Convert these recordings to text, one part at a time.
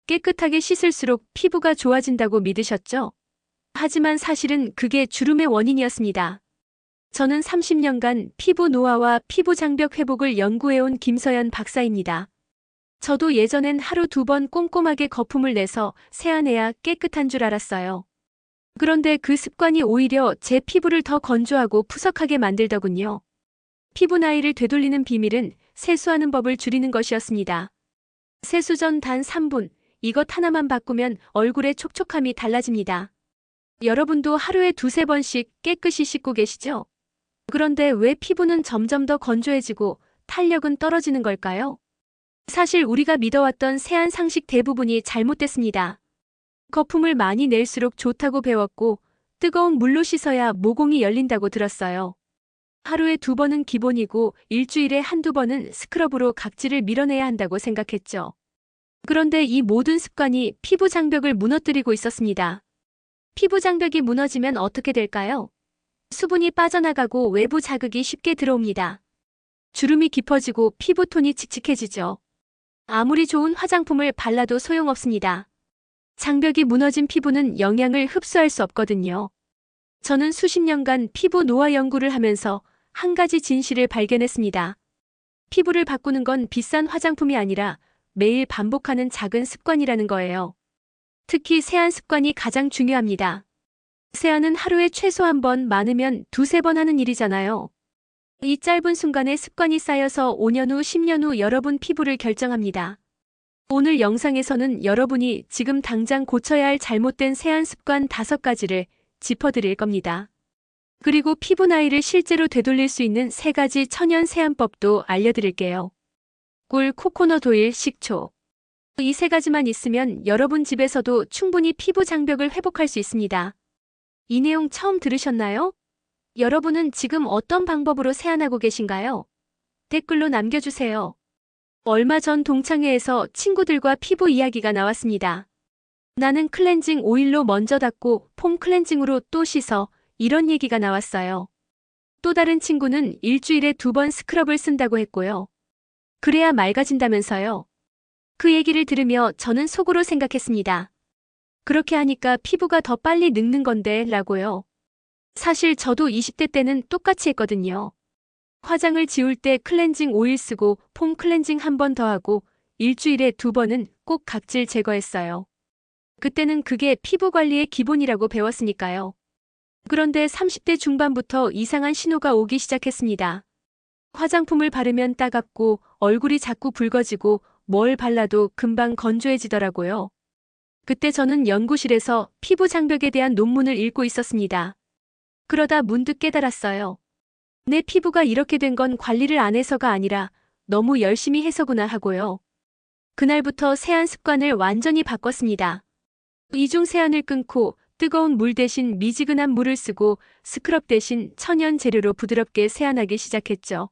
깨끗하게 씻을수록 피부가 좋아진다고 믿으셨죠? 하지만 사실은 그게 주름의 원인이었습니다. 저는 30년간 피부 노화와 피부 장벽 회복을 연구해온 김서연 박사입니다. 저도 예전엔 하루 2번 꼼꼼하게 거품을 내서 세안해야 깨끗한 줄 알았어요. 그런데 그 습관이 오히려 제 피부를 더 건조하고 푸석하게 만들더군요. 피부 나이를 되돌리는 비밀은 세수하는 법을 줄이는 것이었습니다. 세수 전 단 3분, 이것 하나만 바꾸면 얼굴의 촉촉함이 달라집니다. 여러분도 하루에 2~3번씩 깨끗이 씻고 계시죠? 그런데 왜 피부는 점점 더 건조해지고 탄력은 떨어지는 걸까요? 사실 우리가 믿어왔던 세안 상식 대부분이 잘못됐습니다. 거품을 많이 낼수록 좋다고 배웠고 뜨거운 물로 씻어야 모공이 열린다고 들었어요. 하루에 2번은 기본이고 일주일에 1~2번은 스크럽으로 각질을 밀어내야 한다고 생각했죠. 그런데 이 모든 습관이 피부 장벽을 무너뜨리고 있었습니다. 피부 장벽이 무너지면 어떻게 될까요? 수분이 빠져나가고 외부 자극이 쉽게 들어옵니다. 주름이 깊어지고 피부톤이 칙칙해지죠. 아무리 좋은 화장품을 발라도 소용없습니다. 장벽이 무너진 피부는 영양을 흡수할 수 없거든요. 저는 수십 년간 피부 노화 연구를 하면서 한 가지 진실을 발견했습니다. 피부를 바꾸는 건 비싼 화장품이 아니라 매일 반복하는 작은 습관이라는 거예요. 특히 세안 습관이 가장 중요합니다. 세안은 하루에 최소 1번, 많으면 2~3번 하는 일이잖아요. 이 짧은 순간에 습관이 쌓여서 5년 후, 10년 후 여러분 피부를 결정합니다. 오늘 영상에서는 여러분이 지금 당장 고쳐야 할 잘못된 세안 습관 5가지를 짚어드릴 겁니다. 그리고 피부 나이를 실제로 되돌릴 수 있는 3가지 천연 세안법도 알려드릴게요. 꿀, 코코넛 오일, 식초. 이 3가지만 있으면 여러분 집에서도 충분히 피부 장벽을 회복할 수 있습니다. 이 내용 처음 들으셨나요? 여러분은 지금 어떤 방법으로 세안하고 계신가요? 댓글로 남겨주세요. 얼마 전 동창회에서 친구들과 피부 이야기가 나왔습니다. 나는 클렌징 오일로 먼저 닦고 폼 클렌징으로 또 씻어, 이런 얘기가 나왔어요. 또 다른 친구는 일주일에 2번 스크럽을 쓴다고 했고요. 그래야 맑아진다면서요. 그 얘기를 들으며 저는 속으로 생각했습니다. 그렇게 하니까 피부가 더 빨리 늙는 건데 라고요. 사실 저도 20대 때는 똑같이 했거든요. 화장을 지울 때 클렌징 오일 쓰고 폼 클렌징 1번 더 하고 일주일에 2번은 꼭 각질 제거했어요. 그때는 그게 피부 관리의 기본이라고 배웠으니까요. 그런데 30대 중반부터 이상한 신호가 오기 시작했습니다. 화장품을 바르면 따갑고 얼굴이 자꾸 붉어지고 뭘 발라도 금방 건조해지더라고요. 그때 저는 연구실에서 피부 장벽에 대한 논문을 읽고 있었습니다. 그러다 문득 깨달았어요. 내 피부가 이렇게 된 건 관리를 안 해서가 아니라 너무 열심히 해서구나 하고요. 그날부터 세안 습관을 완전히 바꿨습니다. 이중 세안을 끊고 뜨거운 물 대신 미지근한 물을 쓰고 스크럽 대신 천연 재료로 부드럽게 세안하기 시작했죠.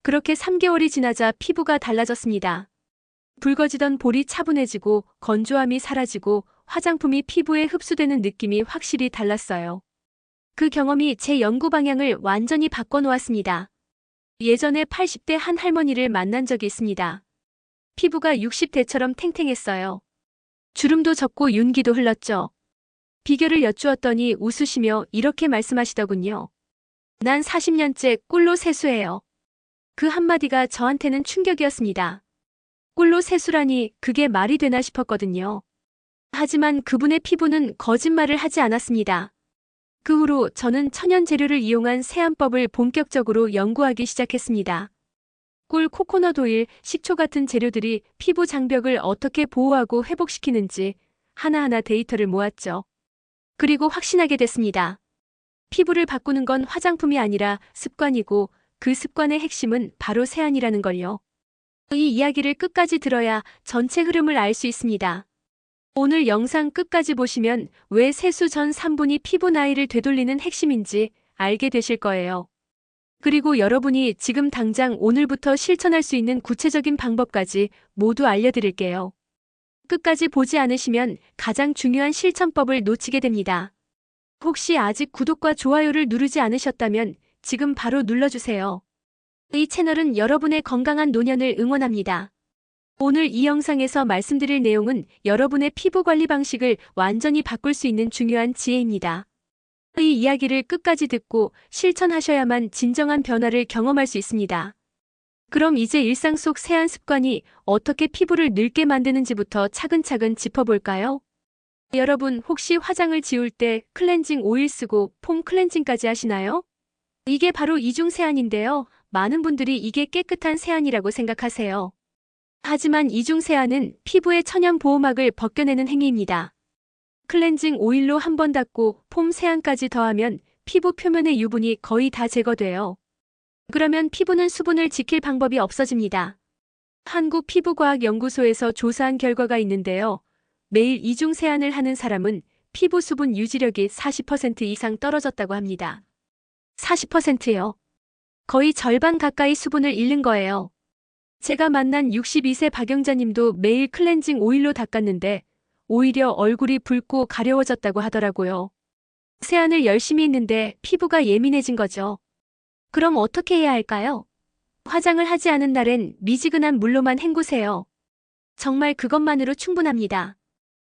그렇게 3개월이 지나자 피부가 달라졌습니다. 붉어지던 볼이 차분해지고 건조함이 사라지고 화장품이 피부에 흡수되는 느낌이 확실히 달랐어요. 그 경험이 제 연구 방향을 완전히 바꿔놓았습니다. 예전에 80대 한 할머니를 만난 적이 있습니다. 피부가 60대처럼 탱탱했어요. 주름도 적고 윤기도 흘렀죠. 비결을 여쭈었더니 웃으시며 이렇게 말씀하시더군요. 난 40년째 꿀로 세수해요. 그 한마디가 저한테는 충격이었습니다. 꿀로 세수라니 그게 말이 되나 싶었거든요. 하지만 그분의 피부는 거짓말을 하지 않았습니다. 그 후로 저는 천연 재료를 이용한 세안법을 본격적으로 연구하기 시작했습니다. 꿀, 코코넛 오일, 식초 같은 재료들이 피부 장벽을 어떻게 보호하고 회복시키는지 하나하나 데이터를 모았죠. 그리고 확신하게 됐습니다. 피부를 바꾸는 건 화장품이 아니라 습관이고 그 습관의 핵심은 바로 세안이라는 걸요. 이 이야기를 끝까지 들어야 전체 흐름을 알 수 있습니다. 오늘 영상 끝까지 보시면 왜 세수 전 3분이 피부 나이를 되돌리는 핵심인지 알게 되실 거예요. 그리고 여러분이 지금 당장 오늘부터 실천할 수 있는 구체적인 방법까지 모두 알려드릴게요. 끝까지 보지 않으시면 가장 중요한 실천법을 놓치게 됩니다. 혹시 아직 구독과 좋아요를 누르지 않으셨다면 지금 바로 눌러주세요. 이 채널은 여러분의 건강한 노년을 응원합니다. 오늘 이 영상에서 말씀드릴 내용은 여러분의 피부 관리 방식을 완전히 바꿀 수 있는 중요한 지혜입니다. 이 이야기를 끝까지 듣고 실천하셔야만 진정한 변화를 경험할 수 있습니다. 그럼 이제 일상 속 세안 습관이 어떻게 피부를 늙게 만드는지부터 차근차근 짚어볼까요? 여러분 혹시 화장을 지울 때 클렌징 오일 쓰고 폼 클렌징까지 하시나요? 이게 바로 이중 세안인데요. 많은 분들이 이게 깨끗한 세안이라고 생각하세요. 하지만 이중 세안은 피부의 천연 보호막을 벗겨내는 행위입니다. 클렌징 오일로 한 번 닦고 폼 세안까지 더하면 피부 표면의 유분이 거의 다 제거돼요. 그러면 피부는 수분을 지킬 방법이 없어집니다. 한국피부과학연구소에서 조사한 결과가 있는데요. 매일 이중 세안을 하는 사람은 피부 수분 유지력이 40% 이상 떨어졌다고 합니다. 40%요. 거의 절반 가까이 수분을 잃는 거예요. 제가 만난 62세 박영자님도 매일 클렌징 오일로 닦았는데 오히려 얼굴이 붉고 가려워졌다고 하더라고요. 세안을 열심히 했는데 피부가 예민해진 거죠. 그럼 어떻게 해야 할까요? 화장을 하지 않은 날엔 미지근한 물로만 헹구세요. 정말 그것만으로 충분합니다.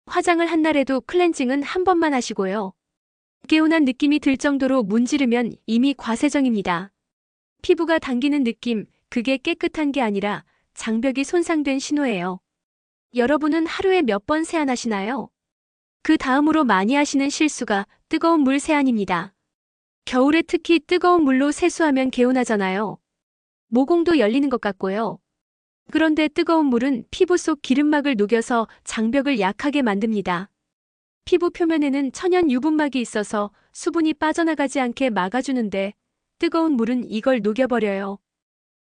화장을 한 날에도 클렌징은 한 번만 하시고요. 개운한 느낌이 들 정도로 문지르면 이미 과세정입니다. 피부가 당기는 느낌, 그게 깨끗한 게 아니라 장벽이 손상된 신호예요. 여러분은 하루에 몇 번 세안하시나요? 그 다음으로 많이 하시는 실수가 뜨거운 물 세안입니다. 겨울에 특히 뜨거운 물로 세수하면 개운하잖아요. 모공도 열리는 것 같고요. 그런데 뜨거운 물은 피부 속 기름막을 녹여서 장벽을 약하게 만듭니다. 피부 표면에는 천연 유분막이 있어서 수분이 빠져나가지 않게 막아주는데 뜨거운 물은 이걸 녹여버려요.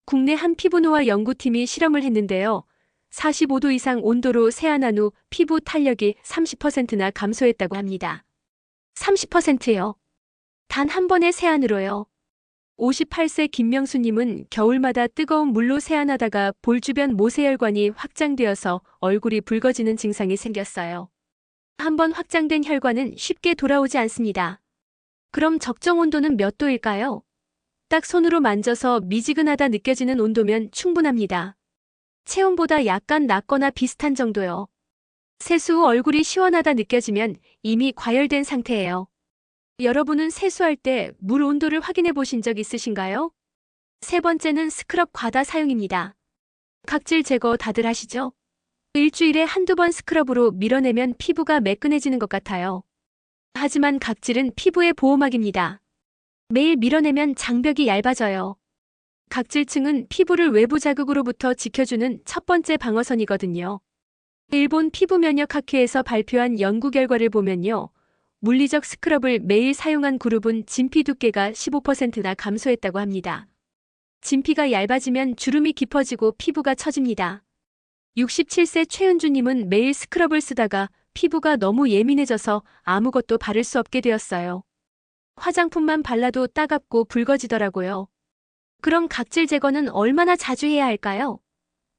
국내 한 피부노화 연구팀이 실험을 했는데요. 45도 이상 온도로 세안한 후 피부 탄력이 30%나 감소했다고 합니다. 30%요. 단 한 번의 세안으로요. 58세 김명수님은 겨울마다 뜨거운 물로 세안하다가 볼 주변 모세혈관이 확장되어서 얼굴이 붉어지는 증상이 생겼어요. 한번 확장된 혈관은 쉽게 돌아오지 않습니다. 그럼 적정 온도는 몇 도일까요? 딱 손으로 만져서 미지근하다 느껴지는 온도면 충분합니다. 체온보다 약간 낮거나 비슷한 정도요. 세수 후 얼굴이 시원하다 느껴지면 이미 과열된 상태예요. 여러분은 세수할 때 물 온도를 확인해 보신 적 있으신가요? 세 번째는 스크럽 과다 사용입니다. 각질 제거 다들 하시죠? 일주일에 한두 번 스크럽으로 밀어내면 피부가 매끈해지는 것 같아요. 하지만 각질은 피부의 보호막입니다. 매일 밀어내면 장벽이 얇아져요. 각질층은 피부를 외부 자극으로부터 지켜주는 첫 번째 방어선이거든요. 일본 피부면역학회에서 발표한 연구 결과를 보면요. 물리적 스크럽을 매일 사용한 그룹은 진피 두께가 15%나 감소했다고 합니다. 진피가 얇아지면 주름이 깊어지고 피부가 처집니다. 67세 최은주님은 매일 스크럽을 쓰다가 피부가 너무 예민해져서 아무것도 바를 수 없게 되었어요. 화장품만 발라도 따갑고 붉어지더라고요. 그럼 각질 제거는 얼마나 자주 해야 할까요?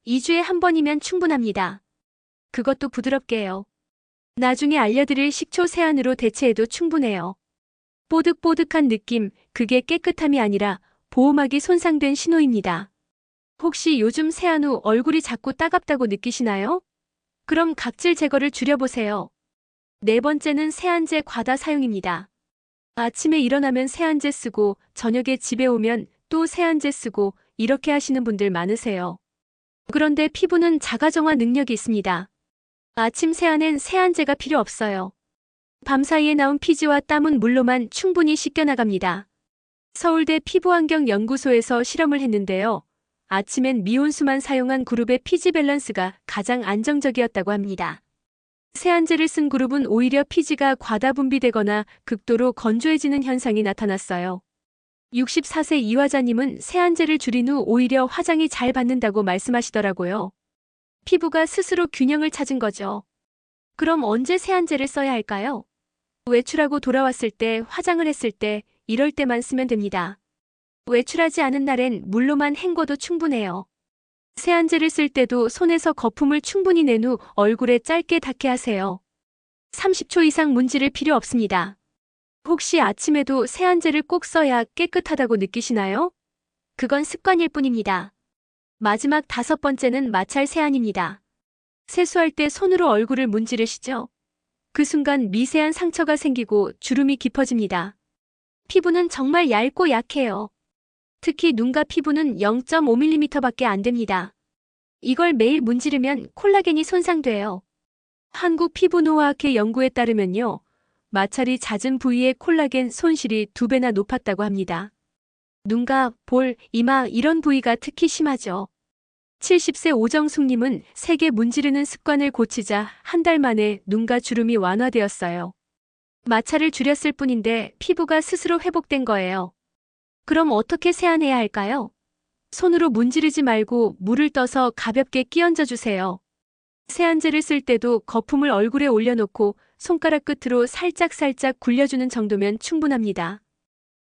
2주에 한 번이면 충분합니다. 그것도 부드럽게요. 나중에 알려드릴 식초 세안으로 대체해도 충분해요. 뽀득뽀득한 느낌, 그게 깨끗함이 아니라 보호막이 손상된 신호입니다. 혹시 요즘 세안 후 얼굴이 자꾸 따갑다고 느끼시나요? 그럼 각질 제거를 줄여보세요. 네 번째는 세안제 과다 사용입니다. 아침에 일어나면 세안제 쓰고 저녁에 집에 오면 또 세안제 쓰고 이렇게 하시는 분들 많으세요. 그런데 피부는 자가정화 능력이 있습니다. 아침 세안엔 세안제가 필요 없어요. 밤사이에 나온 피지와 땀은 물로만 충분히 씻겨나갑니다. 서울대 피부환경연구소에서 실험을 했는데요. 아침엔 미온수만 사용한 그룹의 피지 밸런스가 가장 안정적이었다고 합니다. 세안제를 쓴 그룹은 오히려 피지가 과다 분비되거나 극도로 건조해지는 현상이 나타났어요. 64세 이화자님은 세안제를 줄인 후 오히려 화장이 잘 받는다고 말씀하시더라고요. 피부가 스스로 균형을 찾은 거죠. 그럼 언제 세안제를 써야 할까요? 외출하고 돌아왔을 때, 화장을 했을 때, 이럴 때만 쓰면 됩니다. 외출하지 않은 날엔 물로만 헹궈도 충분해요. 세안제를 쓸 때도 손에서 거품을 충분히 낸 후 얼굴에 짧게 닿게 하세요. 30초 이상 문지를 필요 없습니다. 혹시 아침에도 세안제를 꼭 써야 깨끗하다고 느끼시나요? 그건 습관일 뿐입니다. 마지막 5번째는 마찰 세안입니다. 세수할 때 손으로 얼굴을 문지르시죠? 그 순간 미세한 상처가 생기고 주름이 깊어집니다. 피부는 정말 얇고 약해요. 특히 눈가 피부는 0.5mm밖에 안 됩니다. 이걸 매일 문지르면 콜라겐이 손상돼요. 한국 피부노화학회 연구에 따르면요. 마찰이 잦은 부위의 콜라겐 손실이 2배나 높았다고 합니다. 눈가, 볼, 이마 이런 부위가 특히 심하죠. 70세 오정숙님은 세게 문지르는 습관을 고치자 한 달 만에 눈가 주름이 완화되었어요. 마찰을 줄였을 뿐인데 피부가 스스로 회복된 거예요. 그럼 어떻게 세안해야 할까요? 손으로 문지르지 말고 물을 떠서 가볍게 끼얹어 주세요. 세안제를 쓸 때도 거품을 얼굴에 올려놓고 손가락 끝으로 살짝살짝 굴려주는 정도면 충분합니다.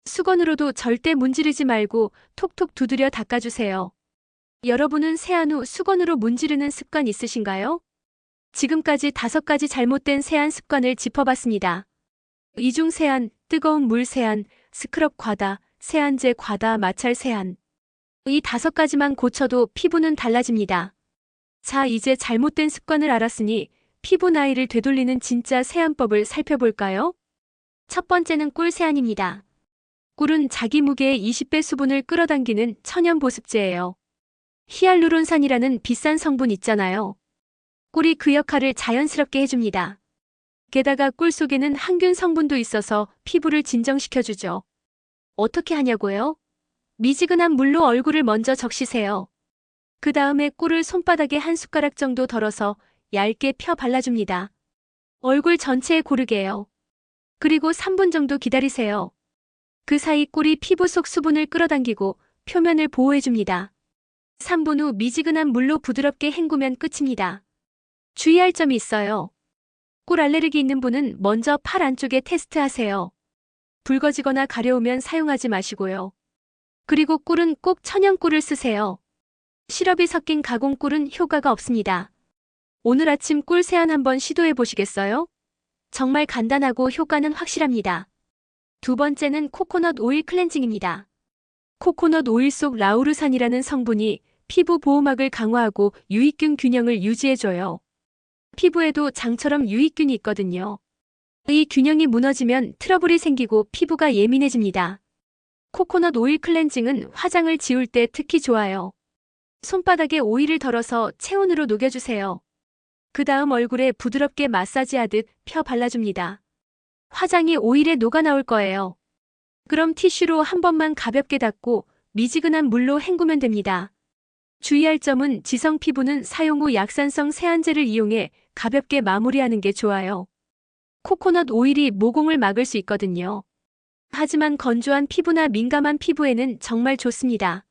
수건으로도 절대 문지르지 말고 톡톡 두드려 닦아주세요. 여러분은 세안 후 수건으로 문지르는 습관 있으신가요? 지금까지 5가지 잘못된 세안 습관을 짚어봤습니다. 이중 세안, 뜨거운 물 세안, 스크럽 과다, 세안제 과다, 마찰 세안. 이 5가지만 고쳐도 피부는 달라집니다. 자, 이제 잘못된 습관을 알았으니 피부 나이를 되돌리는 진짜 세안법을 살펴볼까요? 첫 번째는 꿀 세안입니다. 꿀은 자기 무게의 20배 수분을 끌어당기는 천연 보습제예요. 히알루론산이라는 비싼 성분 있잖아요. 꿀이 그 역할을 자연스럽게 해줍니다. 게다가 꿀 속에는 항균 성분도 있어서 피부를 진정시켜주죠. 어떻게 하냐고요? 미지근한 물로 얼굴을 먼저 적시세요. 그 다음에 꿀을 손바닥에 한 숟가락 정도 덜어서 얇게 펴 발라줍니다. 얼굴 전체에 고르게요. 그리고 3분 정도 기다리세요. 그 사이 꿀이 피부 속 수분을 끌어당기고 표면을 보호해줍니다. 3분 후 미지근한 물로 부드럽게 헹구면 끝입니다. 주의할 점이 있어요. 꿀 알레르기 있는 분은 먼저 팔 안쪽에 테스트하세요. 붉어지거나 가려우면 사용하지 마시고요. 그리고 꿀은 꼭 천연 꿀을 쓰세요. 시럽이 섞인 가공 꿀은 효과가 없습니다. 오늘 아침 꿀 세안 한번 시도해 보시겠어요? 정말 간단하고 효과는 확실합니다. 두 번째는 코코넛 오일 클렌징입니다. 코코넛 오일 속 라우르산이라는 성분이 피부 보호막을 강화하고 유익균 균형을 유지해줘요. 피부에도 장처럼 유익균이 있거든요. 이 균형이 무너지면 트러블이 생기고 피부가 예민해집니다. 코코넛 오일 클렌징은 화장을 지울 때 특히 좋아요. 손바닥에 오일을 덜어서 체온으로 녹여주세요. 그 다음 얼굴에 부드럽게 마사지하듯 펴 발라줍니다. 화장이 오일에 녹아 나올 거예요. 그럼 티슈로 한 번만 가볍게 닦고 미지근한 물로 헹구면 됩니다. 주의할 점은 지성 피부는 사용 후 약산성 세안제를 이용해 가볍게 마무리하는 게 좋아요. 코코넛 오일이 모공을 막을 수 있거든요. 하지만 건조한 피부나 민감한 피부에는 정말 좋습니다.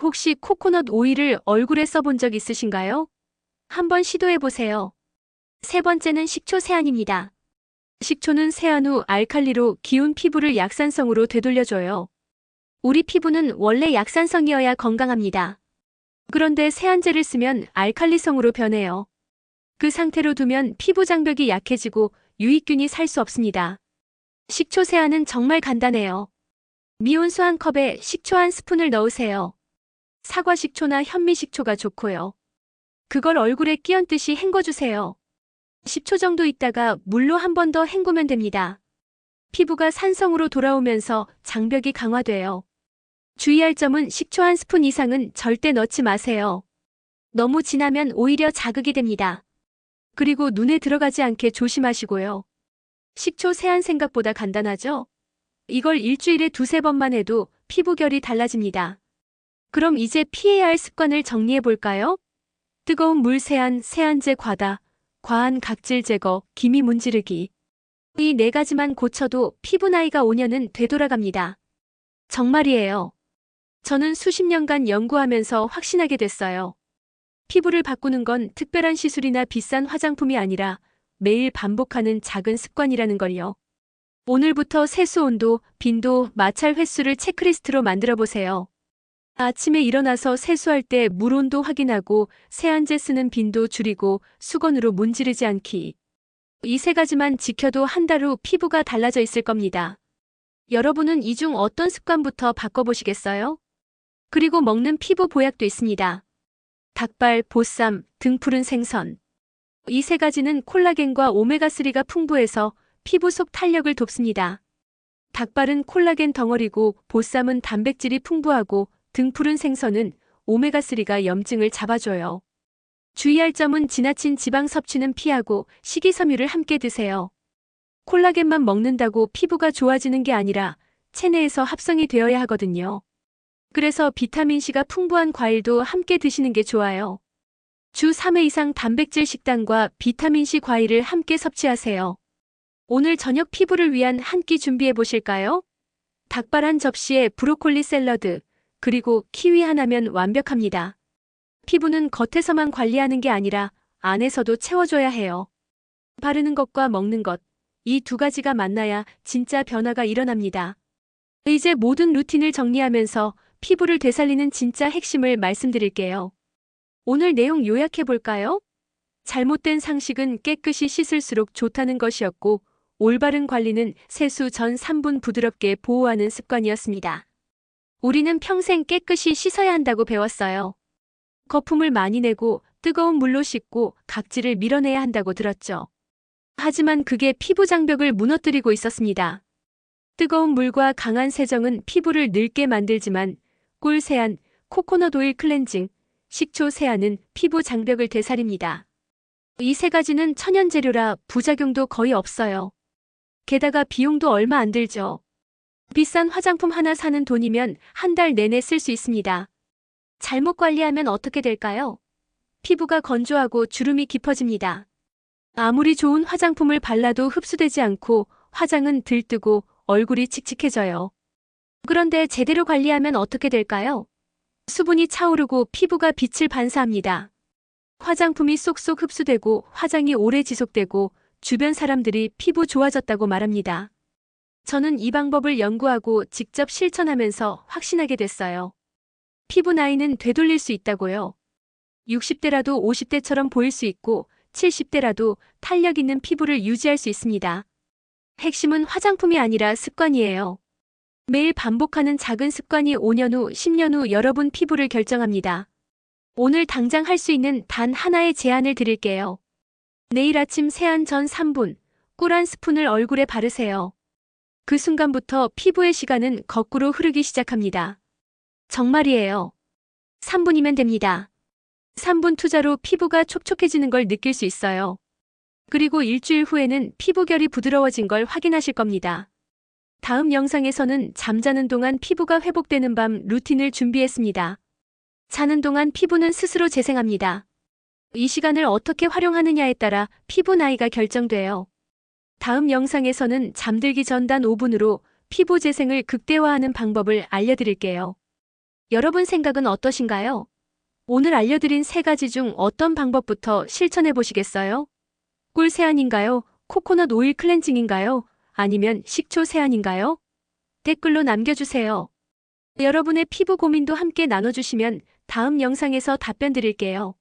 혹시 코코넛 오일을 얼굴에 써본 적 있으신가요? 한번 시도해보세요. 세 번째는 식초 세안입니다. 식초는 세안 후 알칼리로 기운 피부를 약산성으로 되돌려줘요. 우리 피부는 원래 약산성이어야 건강합니다. 그런데 세안제를 쓰면 알칼리성으로 변해요. 그 상태로 두면 피부 장벽이 약해지고 유익균이 살 수 없습니다. 식초 세안은 정말 간단해요. 미온수 한 컵에 식초 한 스푼을 넣으세요. 사과 식초나 현미 식초가 좋고요. 그걸 얼굴에 끼얹듯이 헹궈주세요. 10초 정도 있다가 물로 한 번 더 헹구면 됩니다. 피부가 산성으로 돌아오면서 장벽이 강화돼요. 주의할 점은 식초 한 스푼 이상은 절대 넣지 마세요. 너무 진하면 오히려 자극이 됩니다. 그리고 눈에 들어가지 않게 조심하시고요. 식초 세안 생각보다 간단하죠? 이걸 일주일에 2~3번만 해도 피부 결이 달라집니다. 그럼 이제 피해야 할 습관을 정리해 볼까요? 뜨거운 물 세안, 세안제 과다, 과한 각질 제거, 기미 문지르기. 이 4가지만 고쳐도 피부 나이가 5년은 되돌아갑니다. 정말이에요. 저는 수십 년간 연구하면서 확신하게 됐어요. 피부를 바꾸는 건 특별한 시술이나 비싼 화장품이 아니라 매일 반복하는 작은 습관이라는 걸요. 오늘부터 세수 온도, 빈도, 마찰 횟수를 체크리스트로 만들어 보세요. 아침에 일어나서 세수할 때 물 온도 확인하고 세안제 쓰는 빈도 줄이고 수건으로 문지르지 않기. 이 3가지만 지켜도 한 달 후 피부가 달라져 있을 겁니다. 여러분은 이 중 어떤 습관부터 바꿔보시겠어요? 그리고 먹는 피부 보약도 있습니다. 닭발, 보쌈, 등푸른 생선. 이 세 가지는 콜라겐과 오메가3가 풍부해서 피부 속 탄력을 돕습니다. 닭발은 콜라겐 덩어리고 보쌈은 단백질이 풍부하고 등푸른 생선은 오메가3가 염증을 잡아줘요. 주의할 점은 지나친 지방 섭취는 피하고 식이섬유를 함께 드세요. 콜라겐만 먹는다고 피부가 좋아지는 게 아니라 체내에서 합성이 되어야 하거든요. 그래서 비타민C가 풍부한 과일도 함께 드시는 게 좋아요. 주 3회 이상 단백질 식단과 비타민C 과일을 함께 섭취하세요. 오늘 저녁 피부를 위한 한 끼 준비해 보실까요? 닭발 한 접시에 브로콜리 샐러드, 그리고 키위 하나면 완벽합니다. 피부는 겉에서만 관리하는 게 아니라 안에서도 채워줘야 해요. 바르는 것과 먹는 것, 이 두 가지가 만나야 진짜 변화가 일어납니다. 이제 모든 루틴을 정리하면서 피부를 되살리는 진짜 핵심을 말씀드릴게요. 오늘 내용 요약해 볼까요? 잘못된 상식은 깨끗이 씻을수록 좋다는 것이었고, 올바른 관리는 세수 전 3분 부드럽게 보호하는 습관이었습니다. 우리는 평생 깨끗이 씻어야 한다고 배웠어요. 거품을 많이 내고 뜨거운 물로 씻고 각질을 밀어내야 한다고 들었죠. 하지만 그게 피부 장벽을 무너뜨리고 있었습니다. 뜨거운 물과 강한 세정은 피부를 늙게 만들지만 꿀 세안, 코코넛 오일 클렌징, 식초 세안은 피부 장벽을 되살립니다. 이 세 가지는 천연 재료라 부작용도 거의 없어요. 게다가 비용도 얼마 안 들죠. 비싼 화장품 하나 사는 돈이면 한 달 내내 쓸 수 있습니다. 잘못 관리하면 어떻게 될까요? 피부가 건조하고 주름이 깊어집니다. 아무리 좋은 화장품을 발라도 흡수되지 않고 화장은 들뜨고 얼굴이 칙칙해져요. 그런데 제대로 관리하면 어떻게 될까요? 수분이 차오르고 피부가 빛을 반사합니다. 화장품이 쏙쏙 흡수되고 화장이 오래 지속되고 주변 사람들이 피부 좋아졌다고 말합니다. 저는 이 방법을 연구하고 직접 실천하면서 확신하게 됐어요. 피부 나이는 되돌릴 수 있다고요. 60대라도 50대처럼 보일 수 있고 70대라도 탄력 있는 피부를 유지할 수 있습니다. 핵심은 화장품이 아니라 습관이에요. 매일 반복하는 작은 습관이 5년 후, 10년 후 여러분 피부를 결정합니다. 오늘 당장 할 수 있는 단 하나의 제안을 드릴게요. 내일 아침 세안 전 3분, 꿀 한 스푼을 얼굴에 바르세요. 그 순간부터 피부의 시간은 거꾸로 흐르기 시작합니다. 정말이에요. 3분이면 됩니다. 3분 투자로 피부가 촉촉해지는 걸 느낄 수 있어요. 그리고 일주일 후에는 피부결이 부드러워진 걸 확인하실 겁니다. 다음 영상에서는 잠자는 동안 피부가 회복되는 밤 루틴을 준비했습니다. 자는 동안 피부는 스스로 재생합니다. 이 시간을 어떻게 활용하느냐에 따라 피부 나이가 결정돼요. 다음 영상에서는 잠들기 전 단 5분으로 피부 재생을 극대화하는 방법을 알려드릴게요. 여러분 생각은 어떠신가요? 오늘 알려드린 세 가지 중 어떤 방법부터 실천해 보시겠어요? 꿀 세안인가요? 코코넛 오일 클렌징인가요? 아니면 식초 세안인가요? 댓글로 남겨주세요. 여러분의 피부 고민도 함께 나눠주시면 다음 영상에서 답변 드릴게요.